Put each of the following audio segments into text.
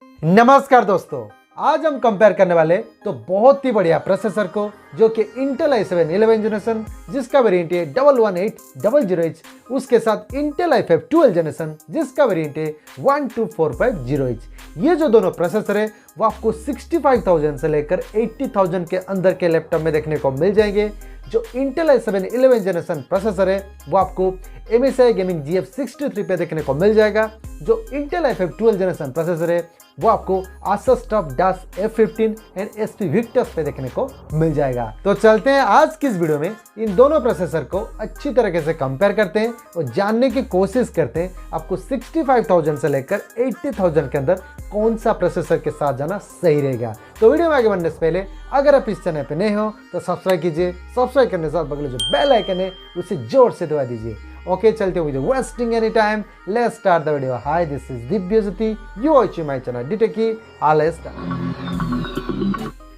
नमस्कार दोस्तों, आज हम कंपेयर करने वाले तो बहुत ही बढ़िया प्रोसेसर को जो कि इंटेल i7 11 जनरेशन जिसका वेरिएंट है 11800H, उसके साथ इंटेल i5 12 जनरेशन जिसका वेरिएंट है 12450H। ये जो दोनों प्रोसेसर है वो आपको 65,000 से लेकर 80,000 के अंदर के लैपटॉप में देखने को मिल जाएंगे। जो इंटेल i7 11 जनरेशन प्रोसेसर है वो आपको MSI गेमिंग GF63 पे देखने को मिल जाएगा। जो इंटेल i5 12 जनरेशन प्रोसेसर है वो आपको Asus TUF Dash F15 and SP Victus पे देखने को मिल जाएगा। तो चलते हैं आज की इस वीडियो में इन दोनों प्रोसेसर को अच्छी तरीके से कंपेयर करते हैं और जानने की कोशिश करते हैं आपको 65,000 से लेकर 80,000 के अंदर कौन सा प्रोसेसर के साथ जाना सही रहेगा। तो वीडियो में आगे बढ़ने से पहले अगर आप इस चैनल पे नए हो तो सब्सक्राइब कीजिए। सब्सक्राइब करने के साथ बगल जो बेल आइकन है उसे जोर से दबा दीजिए। ओके, चलते हुए wasting any time, let's start the video. Hi, this is Divya Jyoti, you watching my channel डिटेकी। Let's start.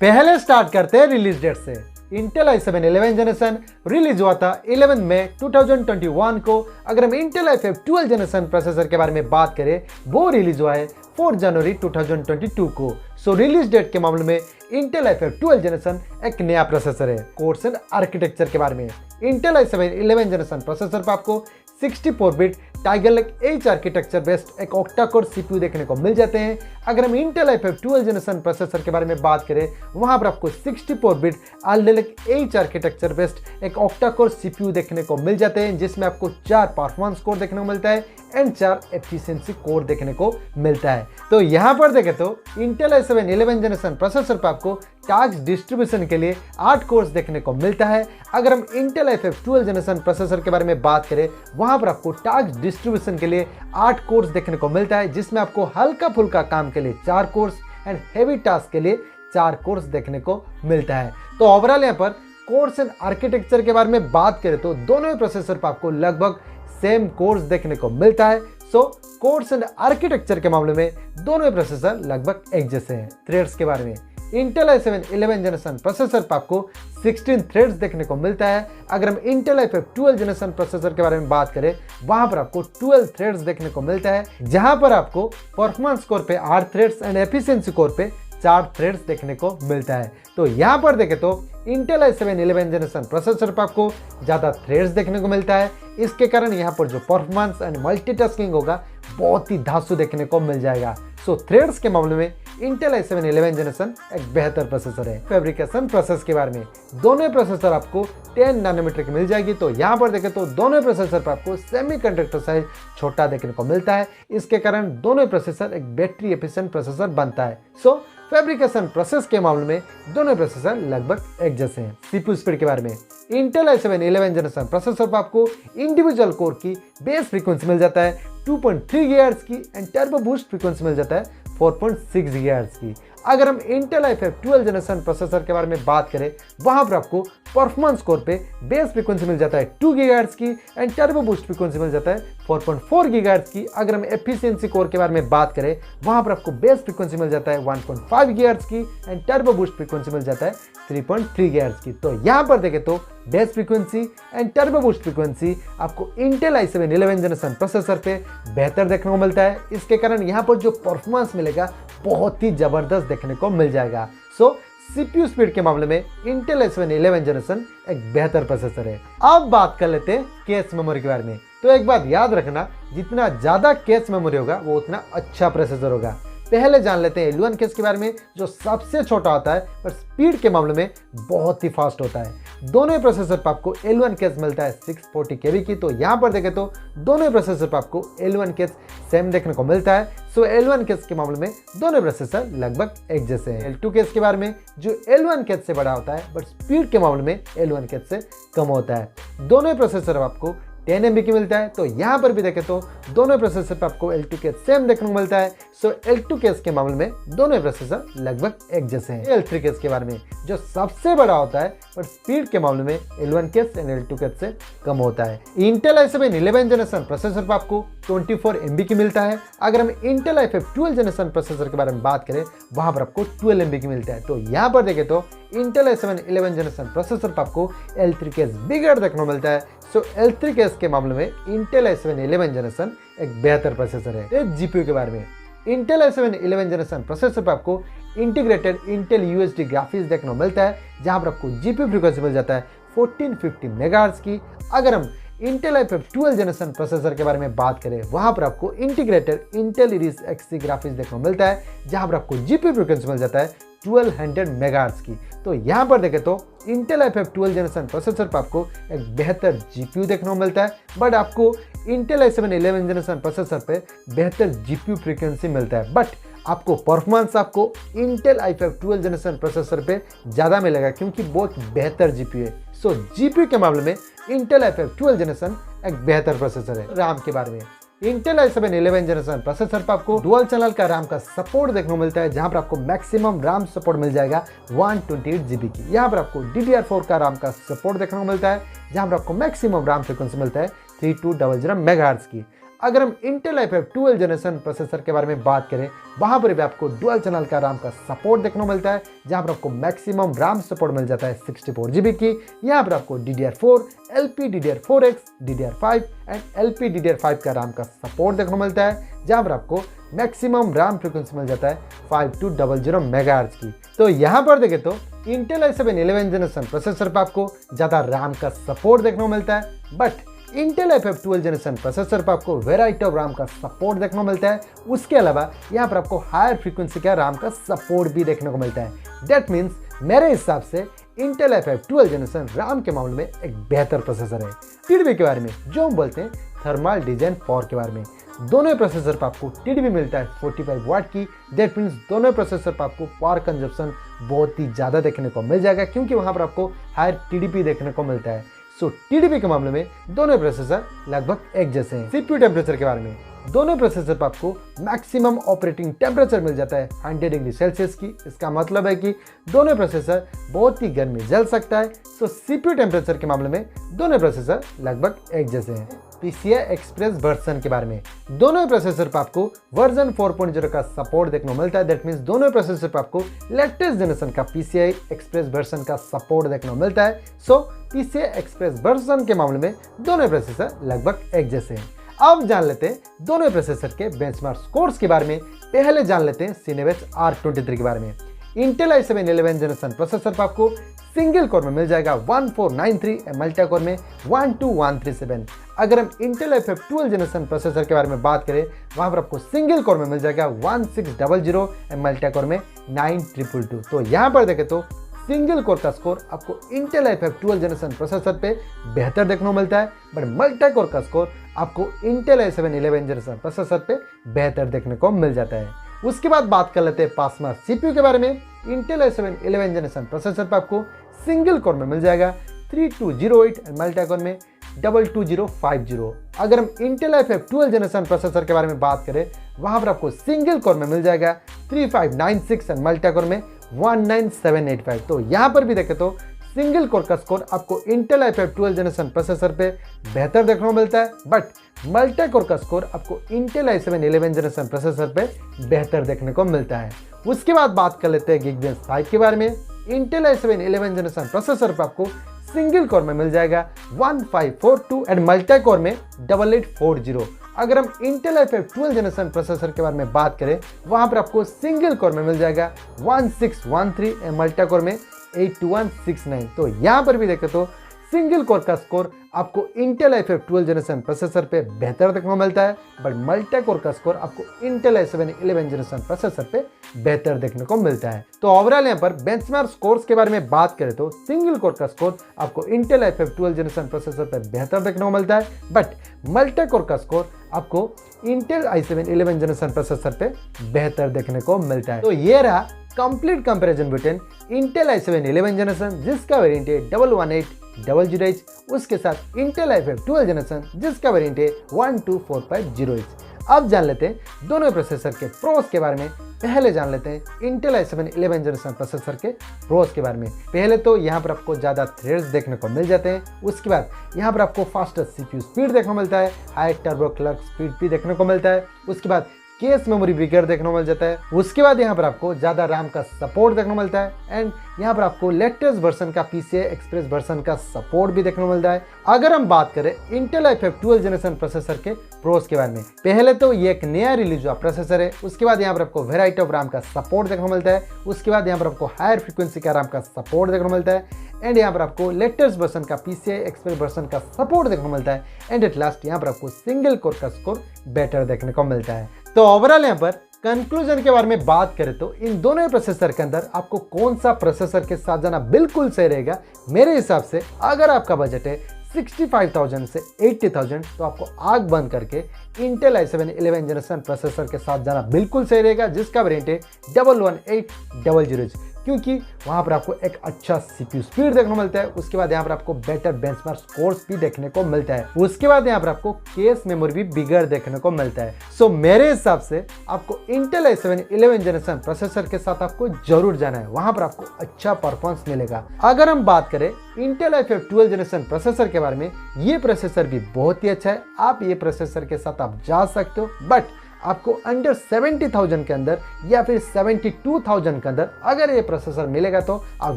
पहले स्टार्ट करते हैं रिलीज डेट से। इंटेल i7 11 जनरेशन रिलीज हुआ था 11 मई 2021 को। अगर हम इंटेल i5 12 जनरेशन प्रोसेसर के बारे में बात करें वो रिलीज हुआ है 4 जनवरी 2022 को। सो रिलीज डेट के मामले में इंटेल i5 12 जनरेशन एक नया प्रोसेसर है। कोर्स एंड आर्किटेक्चर के बारे में इंटेल i7 11 जनरेशन प्रोसेसर पर आपको 64 bit tiger lake H architecture based एक ऑक्टा कोर CPU देखने को मिल जाते हैं। अगर हम इंटेल i5 12 जनरेशन प्रोसेसर के बारे में बात करें वहां पर आपको 64 bit Alder Lake H architecture based एक ऑक्टा कोर CPU देखने को मिल जाते हैं, जिसमें आपको 4 परफॉर्मेंस कोर देखने को मिलता है एंड 4 एफिशिएंसी कोर देखने को मिलता है। तो यहाँ पर देखें तो इंटेल i7 11 जनरेशन प्रोसेसर पर आपको टास्क डिस्ट्रीब्यूशन के लिए 8 कोर्स देखने को मिलता है। अगर हम इंटेल i5 12 जनरेशन प्रोसेसर के बारे में बात करें वहां पर आपको टास्क डिस्ट्रीब्यूशन के लिए 8 कोर्स देखने को मिलता है, जिसमें आपको हल्का फुल्का काम के लिए 4 कोर्स एंड हेवी टास्क के लिए 4 कोर्स देखने को मिलता है। तो ओवरऑल यहाँ पर कोर्स एंड आर्किटेक्चर के बारे में बात करें तो दोनों ही प्रोसेसर पर आपको लगभग सेम कोर्स देखने को मिलता है। सो कोर्स एंड आर्किटेक्चर के मामले में दोनों ही प्रोसेसर लगभग एक जैसे हैं। थ्रेड्स के बारे में इंटेल i7 11 जनरेशन प्रोसेसर पर आपको 16 थ्रेड्स देखने को मिलता है। अगर हम इंटेल i5 12 जनरेशन प्रोसेसर के बारे में बात करें वहां पर आपको 12 थ्रेड्स देखने को मिलता है, जहां पर आपको परफॉर्मेंस कोर पे 8 थ्रेड्स एंड एफिशिएंसी कोर पे 4 थ्रेड्स देखने को मिलता है। तो यहाँ पर देखें तो इंटेल i7 11 जनरेशन प्रोसेसर पर आपको ज़्यादा थ्रेड्स देखने को मिलता है। इसके कारण यहाँ पर जो परफॉर्मेंस एंड मल्टीटास्किंग होगा बहुत ही धांसू देखने को मिल जाएगा। सो थ्रेड्स के मामले में इंटेल i7 11 जनरेशन एक बेहतर प्रोसेसर है। फैब्रिकेशन प्रोसेस के बारे में दोनों प्रोसेसर आपको 10 नैनोमीटर की मिल जाएगी। तो यहाँ पर देखें तो दोनों प्रोसेसर पर आपको सेमीकंडक्टर साइज छोटा देखने को मिलता है। इसके कारण दोनों प्रोसेसर एक बैटरी एफिशिएंट प्रोसेसर बनता है। सो फैब्रिकेशन प्रोसेस के मामले में दोनों प्रोसेसर लगभग एक जैसे हैं। CPU स्पीड के बारे में इंटेल i7 11 जनरेशन प्रोसेसर पर आपको इंडिविजुअल कोर की बेस फ्रीक्वेंसी मिल जाता है 2.3 GHz की एंड टर्बो बूस्ट फ्रीक्वेंसी मिल जाता है 4.6 GHz की। अगर हम इंटेल i5 12 जनरेशन प्रोसेसर के बारे में बात करें वहां पर आपको परफॉर्मेंस कोर पे बेस फ्रीक्वेंसी मिल जाता है 2 GHz की एंड टर्बो बूस्ट फ्रीक्वेंसी मिल जाता है 4.4 GHz की। अगर हम एफिशिएंसी कोर के बारे में बात करें वहां पर आपको बेस फ्रीक्वेंसी मिल जाता है 1.5 GHz की एंड टर्बो बूस्ट फ्रीक्वेंसी मिल जाता है 3.3 GHz की। तो यहाँ पर देखें तो base frequency and turbo boost frequency आपको इंटेल i7 11 जनरेशन प्रोसेसर पे बेहतर देखने को मिलता है। इसके कारण यहाँ पर जो परफॉर्मेंस मिलेगा बहुत ही जबरदस्त देखने को मिल जाएगा। सो CPU स्पीड के मामले में इंटेल i7 11 जनरेशन एक बेहतर प्रोसेसर है। अब बात कर लेते हैं कैश मेमोरी के बारे में। तो एक बात याद रखना, जितना ज्यादा कैश मेमोरी होगा वो उतना अच्छा प्रोसेसर होगा। पहले जान लेते हैं L1 केस के बारे में, जो सबसे छोटा होता है पर स्पीड के मामले में बहुत ही फास्ट होता है। दोनों ही प्रोसेसर पर आपको L1 केस मिलता है 640 KB की। तो यहाँ पर देखें तो दोनों ही प्रोसेसर पर आपको L1 केस सेम देखने को मिलता है। सो L1 केस के मामले में दोनों प्रोसेसर लगभग एक जैसे हैं। L2 केस के बारे में जो L1 केस से बड़ा होता है बट स्पीड के मामले में L1 केस से कम होता है। दोनों ही प्रोसेसर आपको 10 MB की मिलता है। तो यहाँ पर भी देखें तो दोनों प्रोसेसर पर आपको L2 केस सेम देखने को मिलता है। सो L2 केस के मामले में दोनों प्रोसेसर लगभग एक जैसे हैं। L3 केस के बारे में जो सबसे बड़ा होता है पर स्पीड के मामले में L1 case and L2 case से कम होता है। इंटेल i7 11 जनरेशन प्रोसेसर पर आपको 24 MB की मिलता है। अगर हम इंटेल i5 12 जनरेशन प्रोसेसर के बारे में बात करें वहां पर आपको 12 MB की मिलता है। तो यहाँ पर देखें तो इंटेल i7 11 जनरेशन प्रोसेसर पर आपको L3 केस बिगड़ देखने को मिलता है। सो L3 केस के मामले में इंटेल i7 11 जनरेशन एक बेहतर प्रोसेसर है। जीपीयू के बारे में इंटेल i7 11 जनरेशन प्रोसेसर पर आपको इंटीग्रेटेड इंटेल यूएसडी ग्राफिक्स देखने को मिलता है, जहां पर आपको जीपीयू फ्रीक्वेंसी मिल जाता है 1450 मेगाहर्ट्ज की। अगर हम इंटेल i5 12 जनरेशन प्रोसेसर के बारे में बात करें, वहां पर आपको integrated Intel Iris XT graphics देखने को मिलता है, जहां पर आपको जीपीयू फ्रीक्वेंसी मिल जाता है 1200 मेगाहर्ट्ज की। तो यहाँ पर देखें तो इंटेल i5 12 जनरेशन प्रोसेसर पर आपको एक बेहतर जीपीयू देखने को मिलता है, बट आपको इंटेल i7 11 जनरेशन प्रोसेसर पे बेहतर जीपीयू फ्रीक्वेंसी मिलता है, बट आपको परफॉर्मेंस आपको इंटेल i5 12 जनरेशन प्रोसेसर पे ज़्यादा मिलेगा क्योंकि बहुत बेहतर जीपीयू है। सो जीपीयू के मामले में इंटेल i5 12 जनरेशन एक बेहतर प्रोसेसर है। रैम के बारे में इंटेल i7 11 जनरेशन प्रोसेसर पर आपको डुअल चैनल का रैम का सपोर्ट देखने को मिलता है, जहां पर आपको मैक्सिमम रैम सपोर्ट मिल जाएगा 128 GB की। यहाँ पर आपको DDR4 का रैम का सपोर्ट देखने को मिलता है, जहां पर आपको मैक्सिमम रैम फ्रीक्वेंसी मिलता है 3200 मेगाहर्ट्ज की। अगर हम इंटेल i5 12 जनरेशन प्रोसेसर के बारे में बात करें, वहां पर भी आपको डुअल चैनल का रैम का सपोर्ट देखने को मिलता है, जहां पर आपको मैक्सिमम रैम सपोर्ट मिल जाता है 64 GB की। यहाँ पर आपको DDR4, LPDDR4X, DDR5 and LPDDR5 का रैम का सपोर्ट देखने को मिलता है, जहां पर आपको मैक्सिमम रैम फ्रीक्वेंसी मिल जाता है 5200 मेगाहर्ट्ज की। तो यहाँ पर देखें तो इंटेल i7 11 जनरेशन प्रोसेसर पर आपको ज़्यादा रैम का सपोर्ट देखने को मिलता है, but Intel i5 12 generation processor पर आपको वेराइटी ऑफ रैम का सपोर्ट देखने को मिलता है। उसके अलावा यहाँ पर आपको हायर फ्रीक्वेंसी का रैम का सपोर्ट भी देखने को मिलता है। दैट मीन्स मेरे हिसाब से इंटेल i5 12 जनरेशन रैम के मामले में एक बेहतर प्रोसेसर है। टीडीपी के बारे में जो हम बोलते हैं थर्मल डिजाइन पावर के बारे में, दोनों प्रोसेसर पर आपको टीडीपी मिलता है 45 वाट की। दैट मीन्स दोनों प्रोसेसर पर आपको पावर कंजप्शन बहुत ही ज़्यादा देखने को मिल जाएगा क्योंकि वहाँ पर आपको हायर टीडीपी देखने को मिलता है। सो टीडीपी के मामले में दोनों प्रोसेसर लगभग एक जैसे हैं। सीपीयू टेम्परेचर के बारे में दोनों प्रोसेसर पर आपको मैक्सिमम ऑपरेटिंग टेम्परेचर मिल जाता है 100 डिग्री सेल्सियस की। इसका मतलब है कि दोनों प्रोसेसर बहुत ही गर्मी जल सकता है। सो सीपीयू टेम्परेचर के मामले में दोनों प्रोसेसर लगभग एक जैसे हैं। PCI एक्सप्रेस वर्जन के बारे में दोनों प्रोसेसर पर आपको वर्जन 4.0 का सपोर्ट देखने को मिलता है। दैट मीन्स दोनों प्रोसेसर पर आपको लेटेस्ट जनरेशन का PCI एक्सप्रेस वर्जन का सपोर्ट देखने को मिलता है। सो PCI एक्सप्रेस वर्जन के मामले में दोनों प्रोसेसर लगभग एक जैसे हैं। अब जान लेते हैं दोनों प्रोसेसर के बेंचमार्क स्कोर्स के बारे में। पहले जान लेते हैं Cinebench R23 के बारे में। इंटेल i7 11 जनरेशन प्रोसेसर पर आपको सिंगल कोर में मिल जाएगा 1493, मल्टी कोर में 12137। अगर हम इंटेल i5 12 जनरेशन प्रोसेसर के बारे में बात करें, वहां पर आपको सिंगल कोर में मिल जाएगा 1600, मल्टी कोर में 9222। तो यहाँ पर देखें तो सिंगल कोर का स्कोर आपको इंटेल i5 12 जनरेशन प्रोसेसर पे बेहतर देखने को मिलता है, बट मल्टी कोर का स्कोर आपको इंटेल i7 11 जनरेशन प्रोसेसर पे बेहतर देखने को मिल जाता है। उसके बाद बात कर लेते हैं पासमार्क सीपीयू के बारे में। इंटेल i7 11 जनरेशन प्रोसेसर पर आपको सिंगल कोर में मिल जाएगा 3208, मल्टी कोर में 22050। अगर हम इंटेल i5 12 जनरेशन प्रोसेसर के बारे में बात करें, वहां पर आपको सिंगल कोर में मिल जाएगा 3596 एंड मल्टी कोर में 19785। तो यहाँ पर भी देखें तो सिंगल कोर का स्कोर आपको इंटेल i5 12 जनरेशन प्रोसेसर पे बेहतर देखने को मिलता है, बट मल्टी कोर का स्कोर आपको इंटेल i7 11 जनरेशन प्रोसेसर पे बेहतर देखने को मिलता है। उसके बाद बात कर लेते हैं Geekbench 5 के बारे में। इंटेल i7 11 जनरेशन प्रोसेसर पर आपको सिंगल कोर में मिल जाएगा 1542 एंड मल्टी कोर में 8840। अगर हम इंटेल i5 12 जनरेशन प्रोसेसर के बारे में बात करें, वहां पर आपको सिंगल कोर में मिल जाएगा 1613 एंड मल्टी कोर में 8169। तो यहाँ पर भी देखें तो सिंगल कोर का स्कोर आपको इंटेल i5 12 जनरेशन प्रोसेसर पे बेहतर देखने को मिलता है, बट मल्टी कोर का स्कोर आपको इंटेल i7 11 जनरेशन प्रोसेसर पे बेहतर देखने को मिलता है। तो ओवरऑल यहाँ पर बेंचमार्क स्कोर्स के बारे में बात करें तो सिंगल कोर का स्कोर आपको इंटेल i5 12 जनरेशन प्रोसेसर पे बेहतर देखने को मिलता है, बट मल्टी कोर का स्कोर आपको इंटेल i7 11 जनरेशन प्रोसेसर पे बेहतर देखने को मिलता है। तो ये रहा complete comparison between Intel i7 11 generation जिसका वेरिएंट है 11800H, उसके साथ इंटेल i5 12 जनरेशन जिसका वेरिएंट है 12450H। अब जान लेते हैं दोनों प्रोसेसर के प्रोस के बारे में। पहले जान लेते हैं इंटेल i7 11 जनरेशन प्रोसेसर के प्रोस के बारे में। पहले तो यहाँ पर आपको ज़्यादा थ्रेड्स देखने को मिल जाते हैं। उसके बाद यहाँ पर आपको फास्टर CPU स्पीड देखने को मिलता है, हाई टर्बो क्लॉक स्पीड भी देखने को मिलता है। उसके बाद केस मेमोरी बिगर देखने को मिल जाता है। उसके बाद यहाँ पर आपको ज्यादा रैम का सपोर्ट देखने को मिलता है एंड यहाँ पर आपको लेटेस्ट वर्जन का PCI एक्सप्रेस वर्जन का सपोर्ट भी देखने को मिलता है। अगर हम बात करें Intel i5 12th generation processor के प्रोस के बारे में, पहले तो ये एक नया रिलीज हुआ प्रोसेसर है। उसके बाद यहाँ पर आपको वेराइटी ऑफ रैम का सपोर्ट देखने को मिलता है। उसके बाद यहाँ पर आपको हायर फ्रीक्वेंसी का रैम का सपोर्ट देखने को मिलता है एंड यहाँ पर आपको लेटेस्ट वर्जन का PCI एक्सप्रेस वर्जन का सपोर्ट देखने को मिलता है एंड एट लास्ट यहाँ पर आपको सिंगल कोर का स्कोर बेटर देखने को मिलता है। तो ओवरऑल यहाँ पर कंक्लूजन के बारे में बात करें तो इन दोनों ही प्रोसेसर के अंदर आपको कौन सा प्रोसेसर के साथ जाना बिल्कुल सही रहेगा, मेरे हिसाब से अगर आपका बजट है 65,000 से 80,000 तो आपको आग बंद करके Intel i7 11th generation processor के साथ जाना बिल्कुल सही रहेगा, जिसका वेरिएंट है 11800, क्योंकि वहां पर आपको एक अच्छा CPU स्पीड देखने को मिलता है। उसके बाद यहाँ पर आपको बेटर बेंचमार्क स्कोर्स भी देखने को मिलता है। उसके बाद यहाँ पर आपको केस मेमोरी भी बिगर देखने को मिलता है। सो मेरे हिसाब से आपको Intel i7 11th generation processor के साथ आपको जरूर जाना है, वहां पर आपको अच्छा परफॉर्मेंस मिलेगा। अगर हम बात करें Intel i5 12th generation processor के बारे में, ये प्रोसेसर भी बहुत ही अच्छा है। आप ये प्रोसेसर के साथ आप जा सकते हो, बट आपको अंडर 70,000 के अंदर या फिर 72,000 के अंदर अगर ये प्रोसेसर मिलेगा तो आप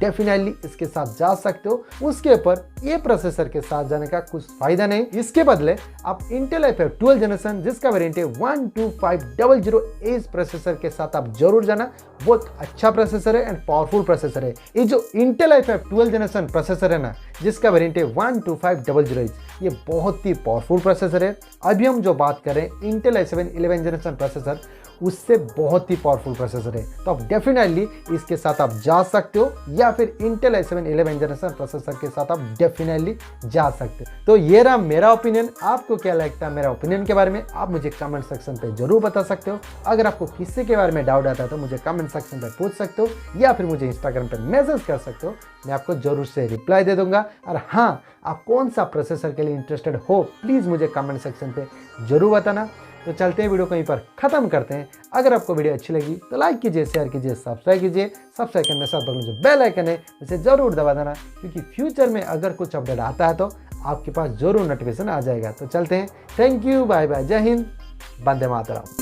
डेफिनेटली इसके साथ जा सकते हो। उसके ऊपर ये प्रोसेसर के साथ जाने का कुछ फायदा नहीं। इसके बदले आप इंटेल i5 12th जनरेशन जिसका वेरिएंट है 12500H प्रोसेसर के साथ आप जरूर जाना। बहुत अच्छा प्रोसेसर है एंड पावरफुल प्रोसेसर है। ये जो Intel i5 12th generation processor है ना, जिसका वेरिएंट है 12500H, ये बहुत ही पावरफुल प्रोसेसर है। अभी हम जो बात करें Intel i7 11th generation processor, उससे बहुत ही पावरफुल प्रोसेसर है, तो आप डेफिनेटली इसके साथ आप जा सकते हो या फिर Intel i7 11th generation processor के साथ आप डेफिनेटली जा सकते हो। तो ये रहा मेरा ओपिनियन। आपको क्या लगता है मेरा ओपिनियन के बारे में, आप मुझे कमेंट सेक्शन पे जरूर बता सकते हो। अगर आपको किसी के बारे में डाउट आता है तो मुझे कमेंट सेक्शन पे पूछ सकते हो या फिर मुझे इंस्टाग्राम पे मैसेज कर सकते हो, मैं आपको जरूर से रिप्लाई दे दूंगा। और हाँ, आप कौन सा प्रोसेसर के लिए इंटरेस्टेड हो प्लीज़ मुझे कमेंट सेक्शन पे जरूर बताना। तो चलते हैं, वीडियो को यहीं पर खत्म करते हैं। अगर आपको वीडियो अच्छी लगी तो लाइक कीजिए, शेयर कीजिए, सब्सक्राइब कीजिए। सब्सक्राइब करने के साथ बगल में जो बेल आइकन है उसे जरूर दबा देना, क्योंकि फ्यूचर में अगर कुछ अपडेट आता है तो आपके पास जरूर नोटिफिकेशन आ जाएगा। तो चलते हैं, थैंक यू, बाय बाय, जय हिंद, वंदे मातरम।